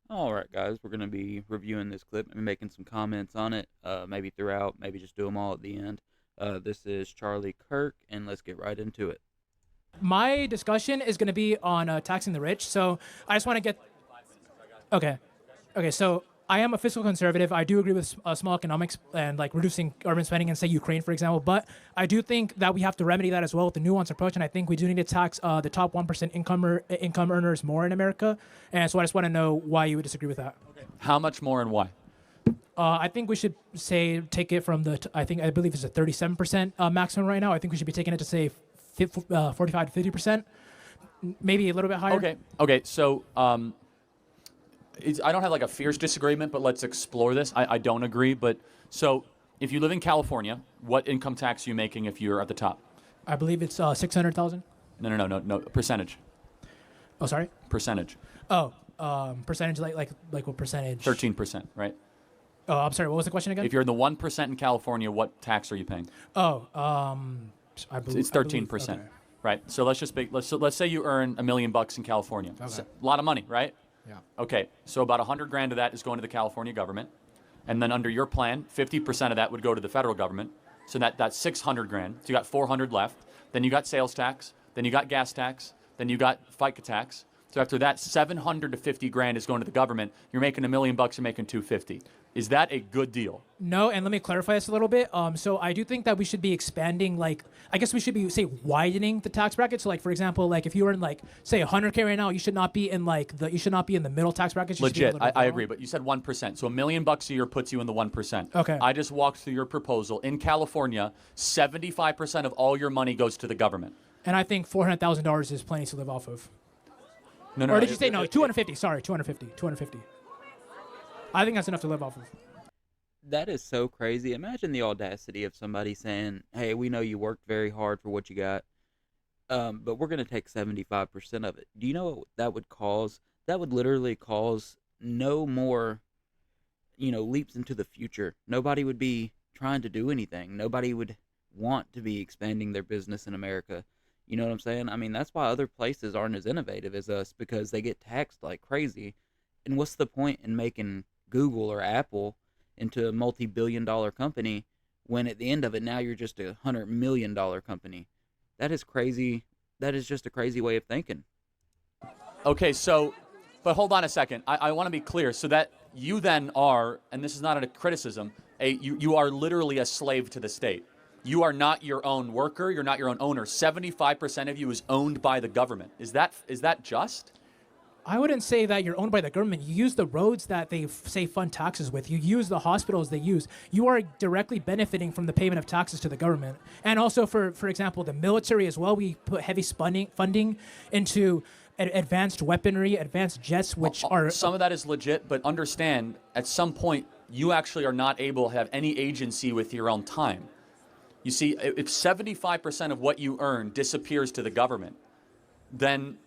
All right, guys, we're going to be reviewing this clip and making some comments on it, maybe throughout, maybe just do them all at the end. This is Charlie Kirk, and let's get right into it. My discussion is going to be on taxing the rich. So I just want to get okay, okay. So I am a fiscal conservative. I do agree with small economics and like reducing government spending and say Ukraine, for example. But I do think that we have to remedy that as well with the nuanced approach. And I think we do need to tax the top 1% income earners more in America. And so I just want to know why you would disagree with that. How much more and why? I think we should say take it from I believe it's a 37% maximum right now. I think we should be taking it to say 45 to 50%, maybe a little bit higher. Okay. So I don't have like a fierce disagreement, but let's explore this. I don't agree, but so if you live in California, what income tax are you making if you're at the top? I believe it's 600,000. No. Percentage. Oh, sorry. Percentage. Oh, percentage like what percentage? 13%, right? Oh, I'm sorry. What was the question again? If you're in the 1% in California, what tax are you paying? Oh, I believe It's 13%. Okay. Right. So let's say you earn $1 million in California. Okay. A lot of money, right? Yeah. Okay. So about 100 grand of that is going to the California government, and then under your plan, 50% of that would go to the federal government. So that's 600 grand. So you got 400 left. Then you got sales tax. Then you got gas tax. Then you got FICA tax. So after that, 700 to 50 grand is going to the government. You're making $1 million. You're making 250. Is that a good deal? No, and let me clarify this a little bit. So I do think that we should be expanding, like, I guess we should be, say, widening the tax bracket. So, like, for example, like, if you were in, like, say, 100K right now, you should not be in, like, you should not be in the middle tax bracket. Legit, I agree, but you said 1%. So $1 million a year puts you in the 1%. Okay. I just walked through your proposal. In California, 75% of all your money goes to the government. And I think $400,000 is plenty to live off of. No. Or did you say no? 250. Sorry, 250. I think that's enough to live off of. That is so crazy. Imagine the audacity of somebody saying, hey, we know you worked very hard for what you got, but we're going to take 75% of it. Do you know what that would cause? That would literally cause no more, leaps into the future. Nobody would be trying to do anything. Nobody would want to be expanding their business in America. You know what I'm saying? I mean, that's why other places aren't as innovative as us, because they get taxed like crazy. And what's the point in making Google or Apple into a multi-billion-dollar company when at the end of it now you're just $100 million company? That is crazy. That is just a crazy way of thinking. Okay, so, but hold on a second. I want to be clear. So that you then are, and this is not a criticism, you are literally a slave to the state. You are not your own worker. You're not your own owner. 75% of you is owned by the government. Is that just? I wouldn't say that you're owned by the government. You use the roads that they say fund taxes with. You use the hospitals they use. You are directly benefiting from the payment of taxes to the government. And also, for example, the military as well, we put heavy funding into advanced weaponry, advanced jets, which are... Some of that is legit, but understand, at some point, you actually are not able to have any agency with your own time. You see, if 75% of what you earn disappears to the government, then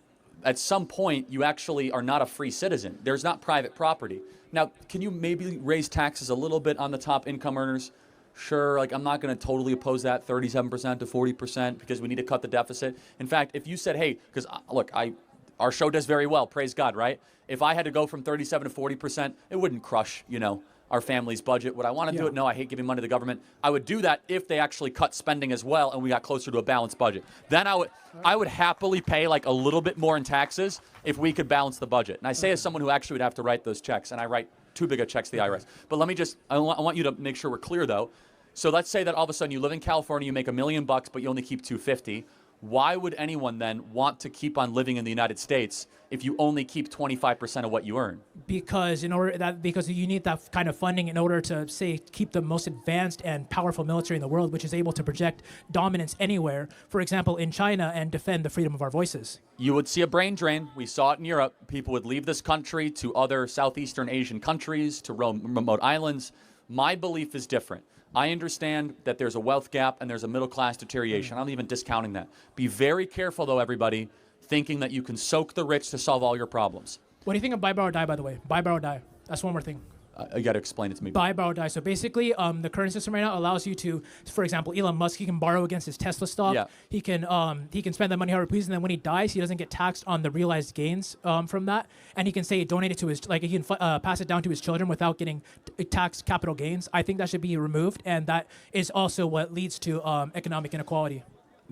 at some point, you actually are not a free citizen. There's not private property. Now, can you maybe raise taxes a little bit on the top income earners? Sure, like I'm not going to totally oppose that 37% to 40% because we need to cut the deficit. In fact, if you said, hey, because look, our show does very well, praise God, right? If I had to go from 37 to 40%, it wouldn't crush, our family's budget. Would I want to do it? No, I hate giving money to the government. I would do that if they actually cut spending as well and we got closer to a balanced budget. Then I would happily pay like a little bit more in taxes if we could balance the budget. And I say as someone who actually would have to write those checks, and I write too big of checks to the IRS. But let me I want you to make sure we're clear though. So let's say that all of a sudden you live in California, you make $1 million, but you only keep 250. Why would anyone then want to keep on living in the United States if you only keep 25% of what you earn? Because you need that kind of funding in order to, say, keep the most advanced and powerful military in the world, which is able to project dominance anywhere, for example, in China, and defend the freedom of our voices. You would see a brain drain. We saw it in Europe. People would leave this country to other Southeastern Asian countries, to remote islands. My belief is different. I understand that there's a wealth gap and there's a middle class deterioration. I'm not even discounting that. Be very careful, though, everybody, thinking that you can soak the rich to solve all your problems. What do you think of buy, borrow, die, by the way? Buy, borrow, die. That's one more thing. You got to explain it to me. Buy, borrow, die. So basically, the current system right now allows you to, for example, Elon Musk, he can borrow against his Tesla stock. Yeah. He can spend that money however he pleases, and then when he dies, he doesn't get taxed on the realized gains from that. And he can say donate it to his, like he can pass it down to his children without getting taxed capital gains. I think that should be removed, and that is also what leads to economic inequality.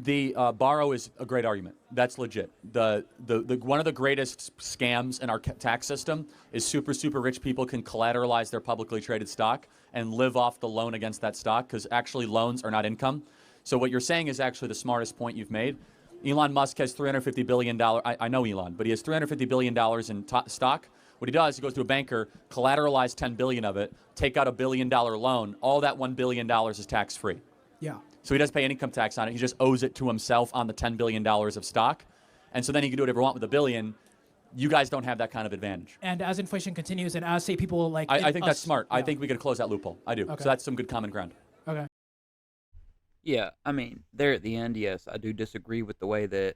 The borrow is a great argument. That's legit. The one of the greatest scams in our tax system is super rich people can collateralize their publicly traded stock and live off the loan against that stock, because actually loans are not income. So what you're saying is actually the smartest point you've made. Elon Musk has $350 billion. I know Elon, but he has $350 billion in stock. What he does, he goes to a banker, collateralize $10 billion of it, take out $1 billion loan. All that $1 billion is tax free. Yeah. So he doesn't pay income tax on it. He just owes it to himself on the $10 billion of stock. And so then he can do whatever he wants with $1 billion. You guys don't have that kind of advantage. And as inflation continues, and as say people like I think that's smart. Yeah. I think we could close that loophole. I do. Okay. So that's some good common ground. Okay. Yeah, I mean, there at the end, yes, I do disagree with the way that,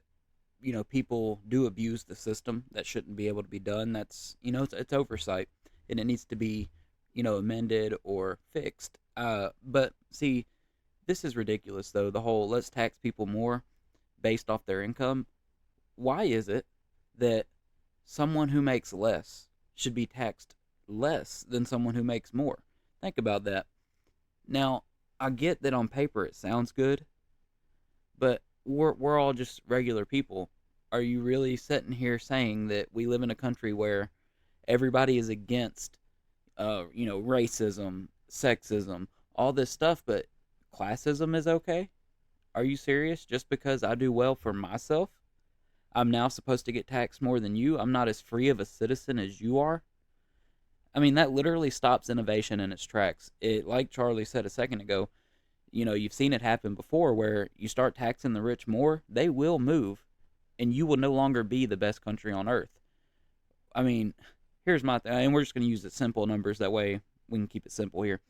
people do abuse the system. That shouldn't be able to be done. That's, it's oversight, and it needs to be, amended or fixed. But see, this is ridiculous, though. The whole let's tax people more based off their income. Why is it that someone who makes less should be taxed less than someone who makes more? Think about that. Now, I get that on paper it sounds good, but we're all just regular people. Are you really sitting here saying that we live in a country where everybody is against, racism, sexism, all this stuff, but classism is okay? Are you serious? Just because I do well for myself, I'm now supposed to get taxed more than you? I'm not as free of a citizen as you are? I mean, that literally stops innovation in its tracks. It, like Charlie said a second ago, you've seen it happen before where you start taxing the rich more, they will move, and you will no longer be the best country on earth. I mean, here's my thing, and we're just going to use the simple numbers, that way we can keep it simple here.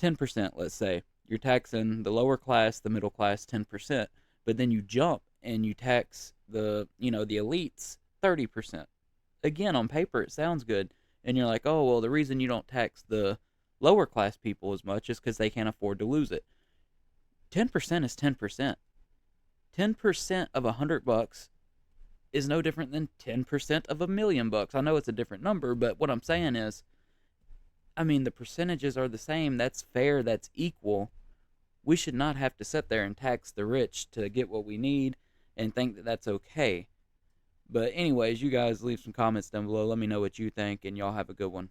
10%, let's say. You're taxing the lower class, the middle class 10%, but then you jump and you tax the elites 30%. Again, on paper it sounds good, and you're like, oh, well, the reason you don't tax the lower class people as much is because they can't afford to lose it. 10% is 10%. 10% of $100 is no different than 10% of $1,000,000. I know it's a different number, but what I'm saying is, I mean, the percentages are the same. That's fair. That's equal. We should not have to sit there and tax the rich to get what we need and think that that's okay. But anyways, you guys leave some comments down below. Let me know what you think, and y'all have a good one.